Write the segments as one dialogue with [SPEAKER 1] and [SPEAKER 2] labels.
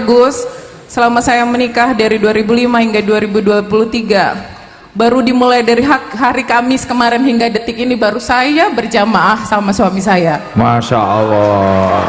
[SPEAKER 1] Gus, selama saya menikah dari 2005 hingga 2023, baru dimulai dari hari Kamis kemarin hingga detik ini baru saya berjamaah sama suami saya.
[SPEAKER 2] Masya Allah.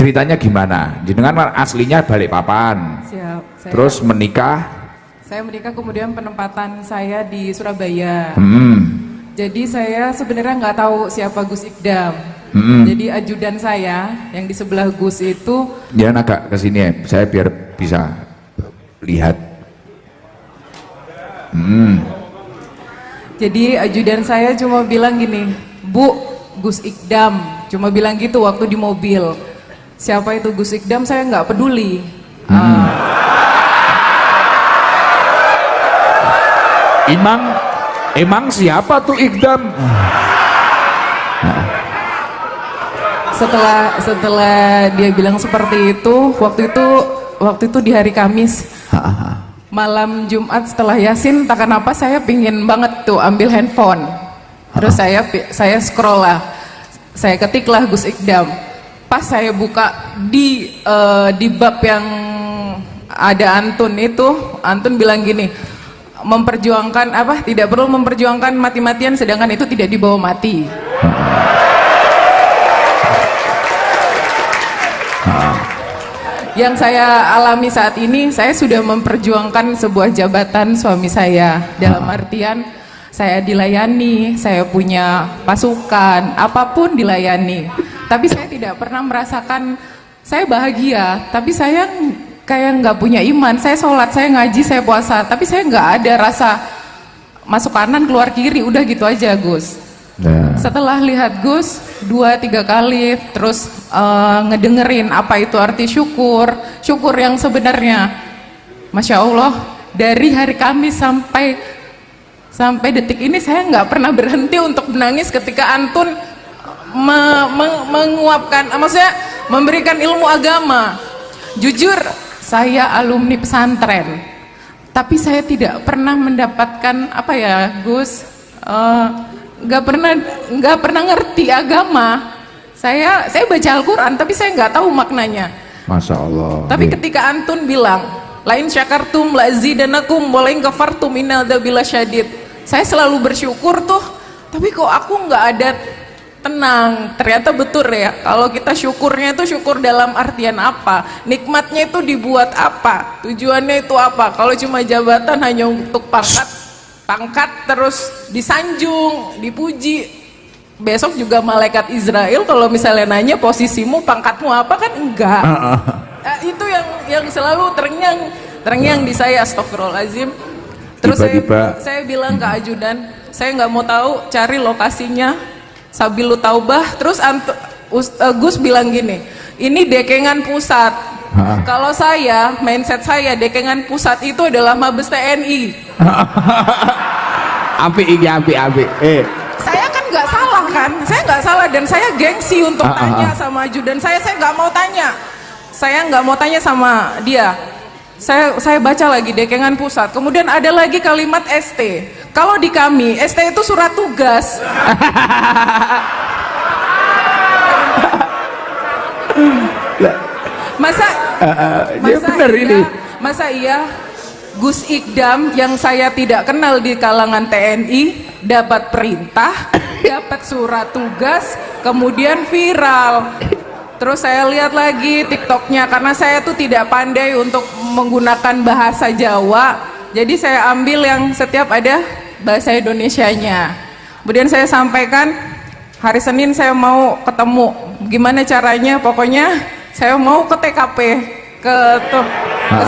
[SPEAKER 2] Ceritanya gimana? Jenengan aslinya Balikpapan.
[SPEAKER 1] Siap.
[SPEAKER 2] Terus menikah?
[SPEAKER 1] Saya menikah kemudian penempatan saya di Surabaya. Jadi saya sebenarnya nggak tahu siapa Gus Ikdam. Jadi ajudan saya yang di sebelah Gus itu.
[SPEAKER 2] Jangan agak ke sini ya, saya biar bisa lihat.
[SPEAKER 1] Jadi ajudan saya cuma bilang gini, Bu, Gus Ikdam, cuma bilang gitu waktu di mobil. Siapa itu Gus Ikdam saya nggak peduli.
[SPEAKER 2] Emang siapa tuh Ikdam?
[SPEAKER 1] Setelah dia bilang seperti itu, waktu itu di hari Kamis malam Jumat setelah Yasin, tak kenapa saya pingin banget tuh ambil handphone. Terus saya scroll lah, saya ketiklah Gus Ikdam. Pas saya buka di bab yang ada Antun itu, Antun bilang gini, memperjuangkan apa? Tidak perlu memperjuangkan mati-matian, sedangkan itu tidak dibawa mati. Yang saya alami saat ini, saya sudah memperjuangkan sebuah jabatan suami saya, dalam artian saya dilayani, saya punya pasukan, apapun dilayani. Tapi saya tidak pernah merasakan saya bahagia, tapi saya kayak nggak punya iman. Saya sholat, saya ngaji, saya puasa, tapi saya nggak ada rasa masuk kanan keluar kiri, udah gitu aja Gus. Setelah lihat Gus 2-3 kali, terus ngedengerin apa itu arti syukur yang sebenarnya, Masya Allah, dari hari Kamis sampai detik ini saya nggak pernah berhenti untuk menangis ketika Antun menguapkan, maksudnya memberikan ilmu agama. Jujur saya alumni pesantren, tapi saya tidak pernah mendapatkan apa ya Gus, nggak pernah ngerti agama. Saya baca Al-Quran tapi saya nggak tahu maknanya.
[SPEAKER 2] Masya Allah.
[SPEAKER 1] Tapi ketika Antun bilang lain syakartum lazidanakum walain kafartum innal dzabila syadid, saya selalu bersyukur tuh, tapi kok aku nggak ada tenang. Ternyata betul ya, kalau kita syukurnya itu syukur dalam artian apa, nikmatnya itu dibuat apa, tujuannya itu apa. Kalau cuma jabatan hanya untuk pangkat terus disanjung, dipuji, besok juga malaikat Israel kalau misalnya nanya posisimu, pangkatmu apa, kan enggak. Itu yang selalu terngiang di saya, astagfirullahaladzim. Terus saya bilang ke ajudan, saya nggak mau tahu, cari lokasinya Sabilu Taubah. Terus Gus bilang gini, ini Dekengan Pusat. Kalau saya, mindset saya, Dekengan Pusat itu adalah Mabes TNI.
[SPEAKER 2] Api.
[SPEAKER 1] Saya kan nggak salah kan, saya nggak salah, dan saya gengsi untuk tanya sama ajudan saya nggak mau tanya, saya nggak mau tanya sama dia. Saya baca lagi Dekengan Pusat, kemudian ada lagi kalimat ST. Kalau di kami ST itu surat tugas. Masa iya Gus Ikdam yang saya tidak kenal di kalangan TNI dapat perintah, dapat surat tugas, kemudian viral. Terus saya lihat lagi TikToknya, karena saya tuh tidak pandai untuk menggunakan bahasa Jawa, jadi saya ambil yang setiap ada bahasa Indonesianya. Kemudian saya sampaikan, hari Senin saya mau ketemu, gimana caranya, pokoknya saya mau ke TKP, ke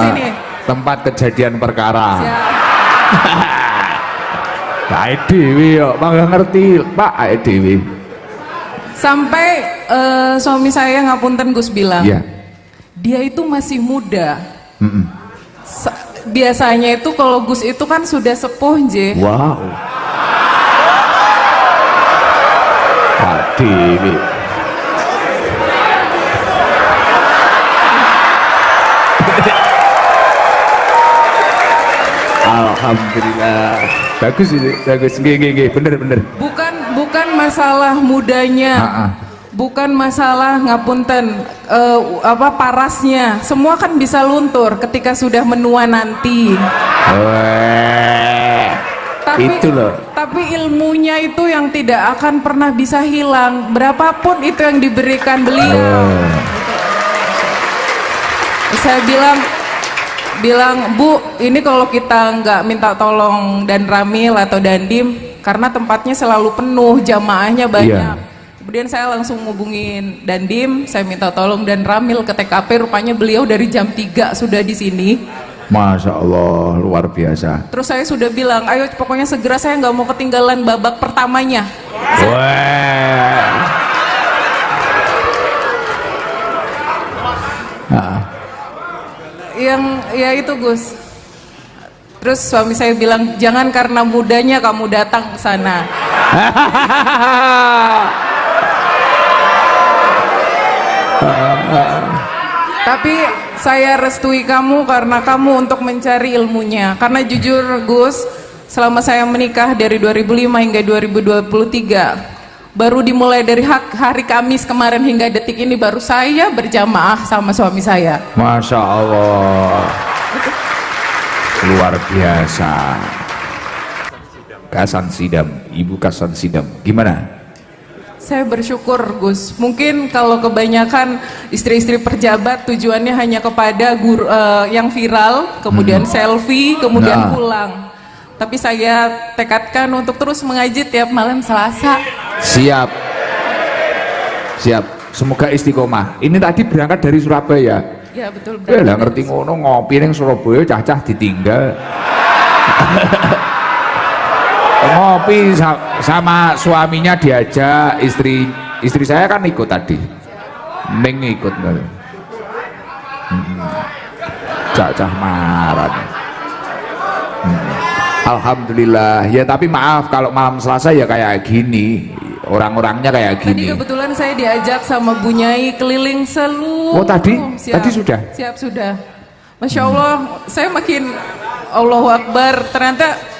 [SPEAKER 1] sini,
[SPEAKER 2] tempat kejadian perkara. Pak Dewi yo, nggak ngerti Pak Dewi.
[SPEAKER 1] Sampai suami saya ngapunten Gus bilang, dia itu masih muda. Biasanya itu kalau Gus itu kan sudah sepuh je.
[SPEAKER 2] Wow. Pak Dewi. Alhamdulillah. Bagus ini, bagus. Nggih, bener.
[SPEAKER 1] Bukan masalah mudanya. Bukan masalah ngapunten parasnya. Semua kan bisa luntur ketika sudah menua nanti.
[SPEAKER 2] Itu loh.
[SPEAKER 1] Tapi ilmunya itu yang tidak akan pernah bisa hilang, berapapun itu yang diberikan beliau. Saya bilang, Bu, ini kalau kita nggak minta tolong dan Ramil atau Dandim, karena tempatnya selalu penuh, jamaahnya banyak. Kemudian saya langsung ngubungin Dandim, saya minta tolong dan Ramil ke TKP, rupanya beliau dari jam 3 sudah di sini.
[SPEAKER 2] Masya Allah, luar biasa.
[SPEAKER 1] Terus saya sudah bilang, ayo pokoknya segera, saya nggak mau ketinggalan babak pertamanya. Yang ya itu Gus. Terus suami saya bilang, jangan karena mudanya kamu datang ke sana. Tapi saya restui kamu karena kamu untuk mencari ilmunya. Karena jujur Gus, selama saya menikah dari 2005 hingga 2023, baru dimulai dari hari Kamis kemarin hingga detik ini baru saya berjamaah sama suami saya.
[SPEAKER 2] Masya Allah, luar biasa. Kasan Sidam, Ibu Kasan Sidam, gimana?
[SPEAKER 1] Saya bersyukur Gus, mungkin kalau kebanyakan istri-istri pejabat tujuannya hanya kepada guru, yang viral, kemudian selfie, kemudian pulang. Tapi saya tekadkan untuk terus mengaji tiap malam Selasa.
[SPEAKER 2] Siap, semoga istiqomah. Ini tadi berangkat dari Surabaya.
[SPEAKER 1] Ya betul.
[SPEAKER 2] Lah ngerti ngono, ngopi ning Surabaya cah-cah ditinggal. Ngopi sama suaminya diajak, istri saya kan ikut tadi. Neng ikut cah marah. Alhamdulillah ya, tapi maaf kalau malam Selasa ya kayak gini, orang-orangnya kayak gini.
[SPEAKER 1] Tadi kebetulan saya diajak sama Bu Nyai keliling seluruh.
[SPEAKER 2] Oh tadi sudah?
[SPEAKER 1] Siap sudah. Masya Allah, saya makin Allahu Akbar, ternyata.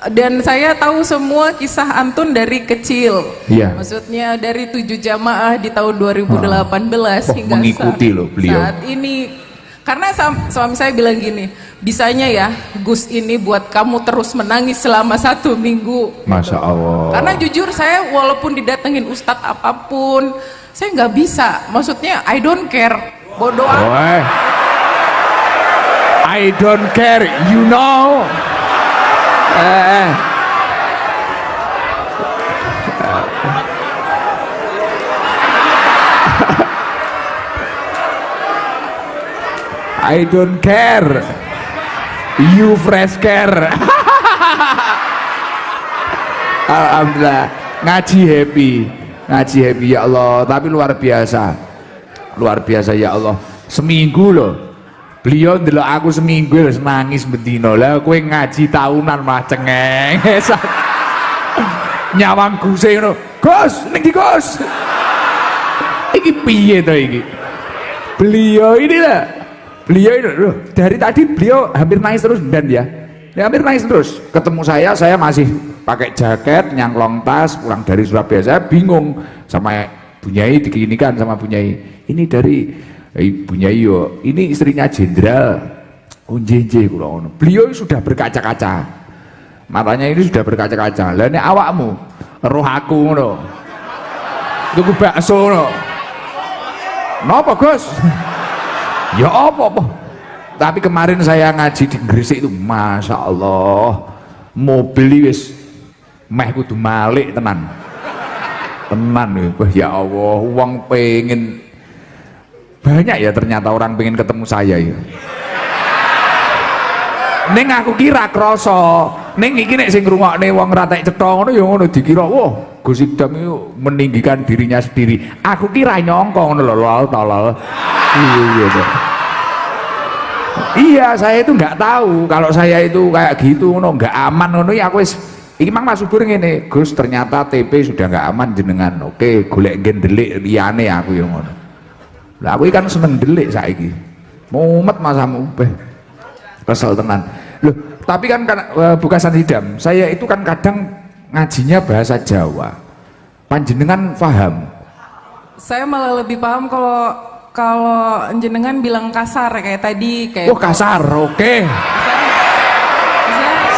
[SPEAKER 1] Dan saya tahu semua kisah Antun dari kecil.
[SPEAKER 2] Iya.
[SPEAKER 1] Maksudnya dari 7 jamaah di tahun 2018 hingga
[SPEAKER 2] mengikuti loh beliau.
[SPEAKER 1] Saat ini. Karena suami saya bilang gini, bisanya ya Gus ini buat kamu terus menangis selama 1 minggu.
[SPEAKER 2] Masya Allah.
[SPEAKER 1] Karena jujur saya walaupun didatengin ustadz apapun, saya nggak bisa. Maksudnya I don't care. Bodoh amat.
[SPEAKER 2] I don't care, you know. I don't care, you fresh care. Alhamdulillah, ngaji happy ya Allah. Tapi luar biasa ya Allah. Seminggu loh beliau ndelok aku seminggu wis nangis bendino. Lah kowe ngaji tahunan mah cengeng. Nyawang Guse ngono. Gus, ning ndi Gus? Iki piye to iki? Beliau ini loh, dari tadi beliau hampir nangis terus dan ya. Hampir nangis terus. Ketemu saya masih pakai jaket, nyangklong tas, pulang dari Surabaya. Saya bingung sama Bu Nyai, diginikan sama Bu Nyai. Ini dari Bu Nyai yo, ini istrinya jenderal. Unjenje kula ngono. Beliau sudah berkaca-kaca. Matanya ini sudah berkaca-kaca. Lah nek awakmu roh aku ngono. Tuku bakso ngono. Napa, Gus? Ya apa? Tapi kemarin saya ngaji di Gresik itu, Masya Allah, mobil wis meh kudu malik tenan wah ya Allah, uang pengen banyak ya, ternyata orang pengen ketemu saya ya. Neng aku kira kroso, neng iki nek sing ngrungokne wong ratek cetha ngono ya ngono dikira wah Gus Idam itu meninggikan dirinya sendiri. Aku kira nyongko ngono lho, tolol. Iya. Iya, saya itu nggak tahu kalau saya itu kayak gitu ngono, nggak aman ngono ya aku wis iki mang Mas Subur ngene, Gus ternyata TP sudah nggak aman jenengan. Oke, golek ndelik liyane aku ya ngono. Lah aku kan seneng ndelik saiki. Mumet masamu beh. Kesel tenan. Loh, Tapi kan bukasan hidam, saya itu kan kadang ngajinya bahasa Jawa. Panjenengan paham?
[SPEAKER 1] Saya malah lebih paham kalau jenengan bilang kasar kayak tadi kayak.
[SPEAKER 2] Oh kasar, oke.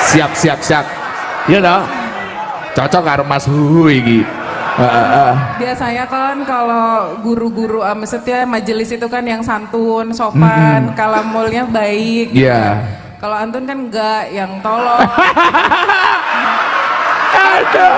[SPEAKER 2] Siap. Iya dong. Cocok karo Mas Huhu iki.
[SPEAKER 1] Biasanya kan kalau guru-guru maksudnya majelis itu kan yang santun, sopan, kalamulnya baik.
[SPEAKER 2] Iya.
[SPEAKER 1] Kalau antun kan enggak, yang tolong.
[SPEAKER 2] Ada.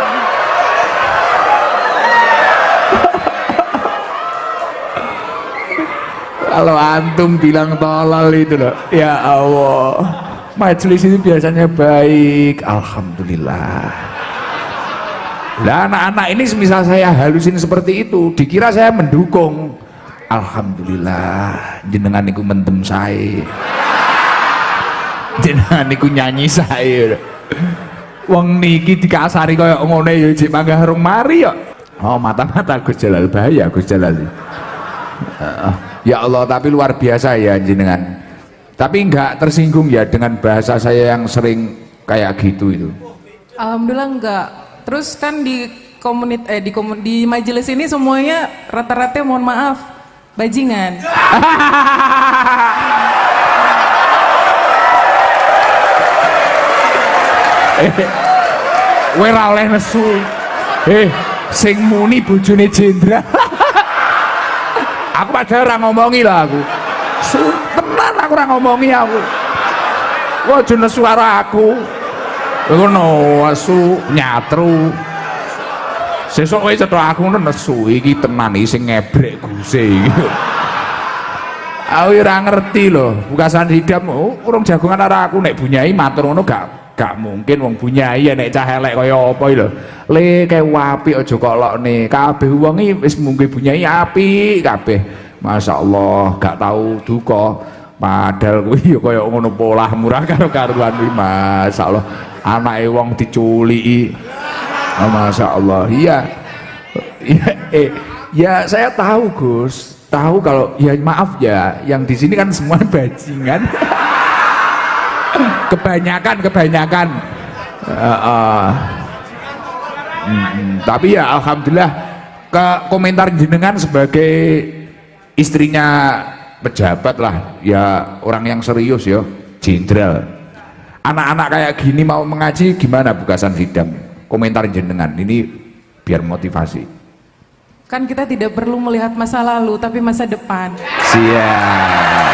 [SPEAKER 2] Kalau antum bilang tolol itu loh, ya Allah. Majelis itu biasanya baik, alhamdulillah. Lah anak-anak ini semisal saya halusin seperti itu, dikira saya mendukung. Alhamdulillah, jenengan niku mendem saya. Jenengan niku nyanyi saya. Wong niki dikasari kaya ngene ya jek manggah rung mari ya. Oh, mata-mata Gus Jalal, bahaya Gus Jalal. Ya Allah, tapi luar biasa ya jenengan. Tapi enggak tersinggung ya dengan bahasa saya yang sering kayak gitu itu.
[SPEAKER 1] Alhamdulillah enggak. Terus kan di di majelis ini semuanya rata-rata mohon maaf bajingan.
[SPEAKER 2] Kowe ra oleh nesu. Sing muni bojone jenderal. Aku padahal ora ngomongi lah aku. Tenan aku ora ngomongi aku. Kok aja nesu karo aku. Ngono asu nyatru. Sesuk kowe cetha aku ngono nesu iki tenan iki sing ngebrek guse iki. Aku ora ngerti lho, bukasan hidam urung jagongan karo aku nek bunyai matur ngono gak mungkin wong bunyai nek cah elek kaya apa iki lho. Le kae apik aja kok lokne. Kabeh wong iki wis mungke bunyai apik kabeh. Masyaallah, gak tahu duka. Padahal kuwi ya kaya ngono polah murah karo karuan kuwi masyaallah. Anake wong diculiki. Oh, masyaallah. Iya. Ya saya tahu Gus, tahu kalau ya maaf ya, yang di sini kan semua bajingan. kebanyakan. Tapi ya alhamdulillah komentar jenengan sebagai istrinya pejabat lah, ya orang yang serius ya, jenderal. Anak-anak kayak gini mau mengaji gimana bukasan hidam? Komentar jenengan ini biar motivasi.
[SPEAKER 1] Kan kita tidak perlu melihat masa lalu tapi masa depan.
[SPEAKER 2] Siap.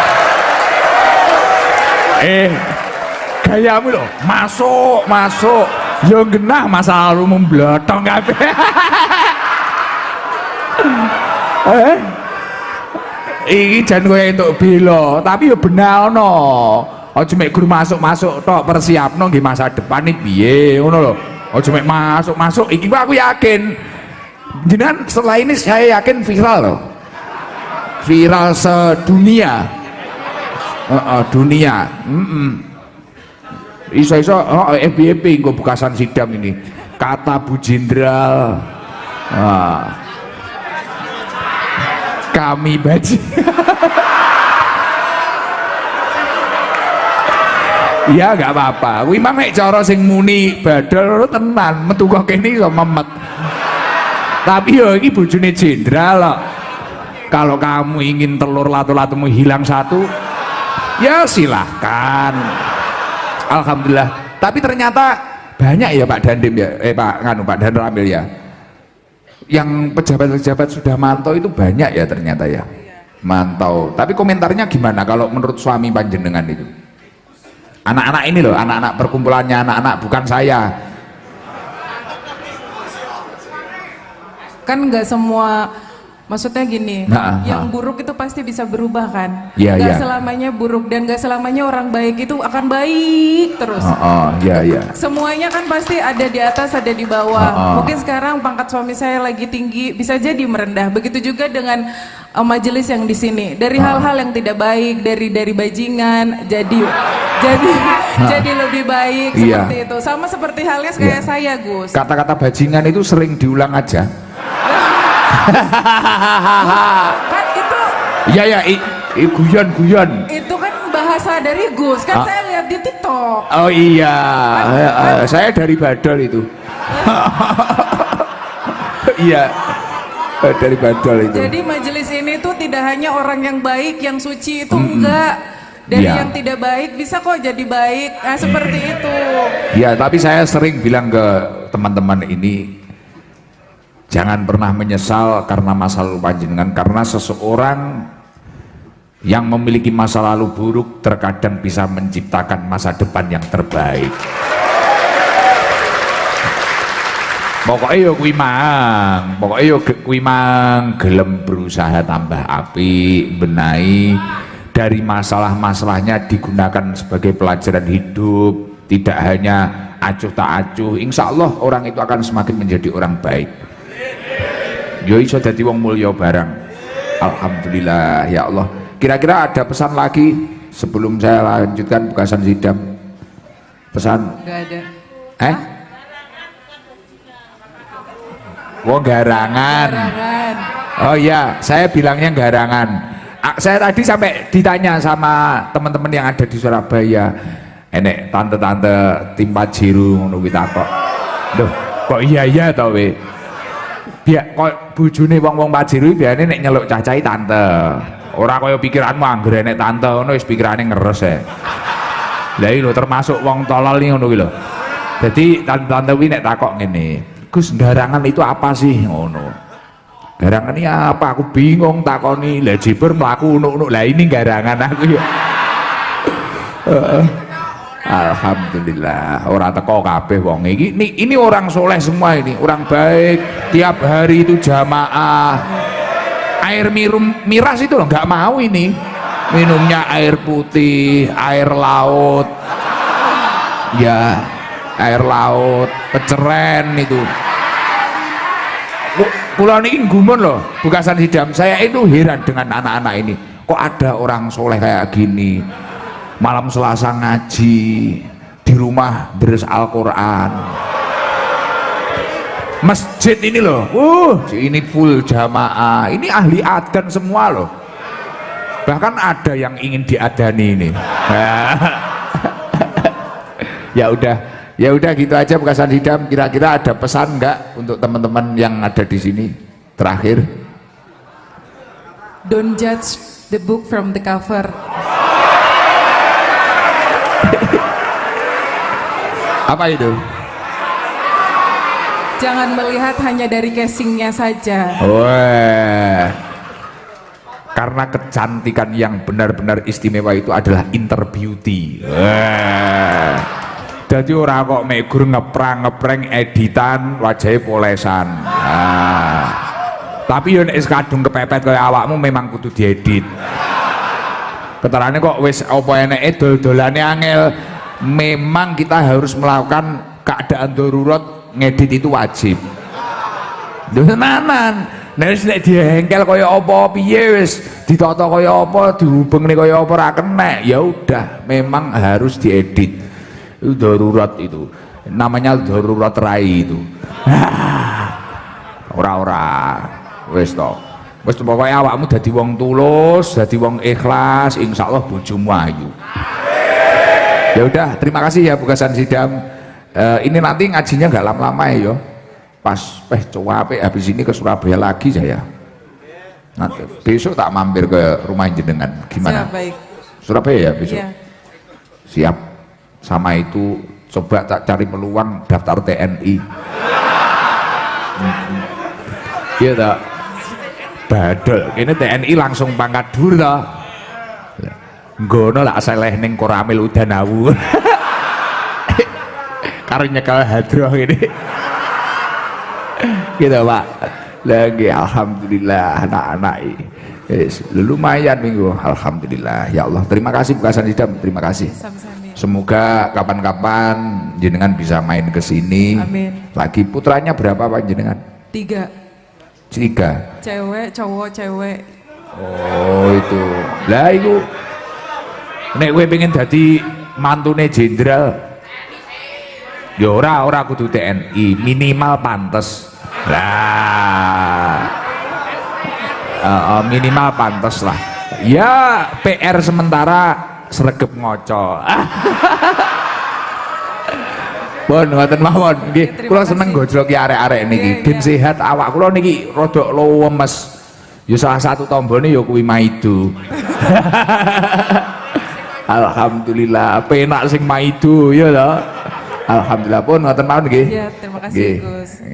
[SPEAKER 2] Gayamu loh, masuk. Yo genah masa lalu memblotong kabeh. Iki jan kowe entuk bela, tapi yo benalno. Aja mek guru masuk tok, persiapno nggih masa depan iki piye ngono lho. Aja mek masuk iki aku yakin. Jenengan setelah ini saya yakin viral loh. Viral sedunia. Dunia. Iso-iso FBP nggo bukasan sidam ini. Kata Bu Jenderal. Kami baji. Ya gak apa-apa. Kuwi mang nek cara sing muni badal tenan, metu kok kene iso memet. Tapi yo iki bojone jenderal kok. Kalau kamu ingin telur latu-latumu hilang satu, ya silahkan. Alhamdulillah. Tapi ternyata banyak ya Pak Dandim ya, Pak Dan Ramil ya. Yang pejabat-pejabat sudah mantau itu banyak ya ternyata ya. Mantau. Tapi komentarnya gimana kalau menurut suami panjenengan itu? Anak-anak ini loh, anak-anak perkumpulannya anak-anak, bukan saya.
[SPEAKER 1] Kan nggak semua, maksudnya gini, yang buruk itu pasti bisa berubah kan? Nggak selamanya buruk dan nggak selamanya orang baik itu akan baik terus. Semuanya kan pasti ada di atas, ada di bawah. Mungkin sekarang pangkat suami saya lagi tinggi, bisa jadi merendah. Begitu juga dengan majelis yang di sini. Dari hal-hal yang tidak baik, dari bajingan, jadi lebih baik seperti itu. Sama seperti halnya kayak saya, Gus.
[SPEAKER 2] Kata-kata bajingan itu sering diulang aja.
[SPEAKER 1] Kan itu
[SPEAKER 2] guyon
[SPEAKER 1] itu kan bahasa dari Gus, kan saya lihat di TikTok.
[SPEAKER 2] Oh iya, saya dari Badol itu. Iya, dari Badol itu.
[SPEAKER 1] Jadi majelis ini tuh tidak hanya orang yang baik, yang suci itu enggak. Dari
[SPEAKER 2] Iya.
[SPEAKER 1] yang tidak baik bisa kok jadi baik. Nah, seperti itu.
[SPEAKER 2] Ya, tapi saya sering bilang ke teman-teman ini, jangan pernah menyesal karena masa lalu panjenengan, karena seseorang yang memiliki masa lalu buruk terkadang bisa menciptakan masa depan yang terbaik. Pokoknya yo kuwi mang gelem berusaha tambah apik, benahi dari masalah-masalahnya, digunakan sebagai pelajaran hidup, tidak hanya acuh tak acuh. Insya Allah orang itu akan semakin menjadi orang baik. Yo iso dadi wong mulya barang. Alhamdulillah ya Allah. Kira-kira ada pesan lagi sebelum saya lanjutkan bukasan sidang? Pesan?
[SPEAKER 1] Enggak ada.
[SPEAKER 2] Garangan.
[SPEAKER 1] Garangan.
[SPEAKER 2] Oh iya, saya bilangnya garangan. Saya tadi sampai ditanya sama teman-teman yang ada di Surabaya, enek tante-tante tim Pajero ngono kuwi takok. Loh, kok iya tau we? Biak kok bojone wong-wong Pajero biasane nek nyeluk cacahe tante. Ora kaya pikiranmu anggere nek tante ngono wis pikirane ngeres e. Lah iki lho termasuk wong tolol iki ngono kuwi lho. Dadi tante-tante kuwi nek takok ngene, "Gus, garangan itu apa sih?" ngono. Garangan ini apa? Aku bingung takoni. Lah jiber mlaku unuk-unuk. Lah ini garangan aku ya. Alhamdulillah, orang teko kabeh wong iki. Ini orang soleh semua ini, orang baik. Tiap hari itu jamaah. Air miras itu loh nggak mau ini. Minumnya air putih, air laut. Ya, air laut, peceren itu. Pulau ini gumun loh, bukasan sidang. Saya itu heran dengan anak-anak ini. Kok ada orang soleh kayak gini, malam Selasa ngaji, di rumah deres Al-Quran, masjid ini loh, ini full jamaah. Ini ahli adzan semua loh. Bahkan ada yang ingin diadani ini. Ya udah gitu aja bukasan sidang. Kira-kira ada pesan enggak untuk teman-teman yang ada di sini? Terakhir.
[SPEAKER 1] Don't judge the book from the cover.
[SPEAKER 2] Apa itu?
[SPEAKER 1] Jangan melihat hanya dari casingnya saja.
[SPEAKER 2] Wah. Karena kecantikan yang benar-benar istimewa itu adalah inner beauty. Wah. Jadi orang kok megur ngeprang editan wajahnya polesan. Tapi yang kadung kepepet kayak awakmu memang kudu diedit. Keterangannya kok wis apa eneke dol-dolane angel. Memang kita harus melakukan keadaan darurat, ngedit itu wajib. Tenanan. Nek dihengkel kaya apa piye wis ditata kaya apa, dihubungne kaya apa ora kenek. Ya udah, memang harus diedit. Itu darurat itu, namanya darurat rai itu. Ora wis to pokoknya awakmu dadi wong tulus, dadi wong ikhlas, insyaallah bojomu ayu. Ya udah, terima kasih ya bukasan sidang. Ini nanti ngajinya nggak lama-lama ya, pas coba habis ini ke Surabaya lagi saya. Nanti besok tak mampir ke rumah jenengan, gimana?
[SPEAKER 1] Siap, baik.
[SPEAKER 2] Surabaya ya besok.
[SPEAKER 1] Iya.
[SPEAKER 2] Siap. Sama itu coba tak cari peluang daftar TNI. Iya tak? Badol, ini TNI langsung pangkat dhuwur ta. Nggono lak seleh ning Koramil Udanawu. Karo nyekel hadroh ini. Gitu Pak. Lagi alhamdulillah anak-anak ini. Lumayan minggu, alhamdulillah ya Allah. Terima kasih bukasan sidang, terima kasih.
[SPEAKER 1] Sama-sama.
[SPEAKER 2] Semoga kapan-kapan jenengan bisa main ke sini.
[SPEAKER 1] Amin.
[SPEAKER 2] Lagi putranya berapa Pak jenengan?
[SPEAKER 1] 3.
[SPEAKER 2] 3.
[SPEAKER 1] Cewek, cowok, cewek.
[SPEAKER 2] Oh itu. Lah itu. Nek kowe pengen dadi mantune jenderal. Ya ora kudu TNI, minimal pantes. Lah. Minimal pantes lah. Ya PR sementara sregep ngoco. Pun ngoten mawon nggih.
[SPEAKER 1] Terima
[SPEAKER 2] Kula
[SPEAKER 1] kasih.
[SPEAKER 2] seneng gojloki arek-arek niki.
[SPEAKER 1] Iya,
[SPEAKER 2] Ben
[SPEAKER 1] iya.
[SPEAKER 2] sehat awak kula niki rada lemes. Ya salah satu tombone ya kuwi maido. Alhamdulillah penak sing maido ya to. Alhamdulillah pun ngoten mawon nggih.
[SPEAKER 1] Ya, terima kasih
[SPEAKER 2] Nggih,
[SPEAKER 1] Gus.
[SPEAKER 2] nggih.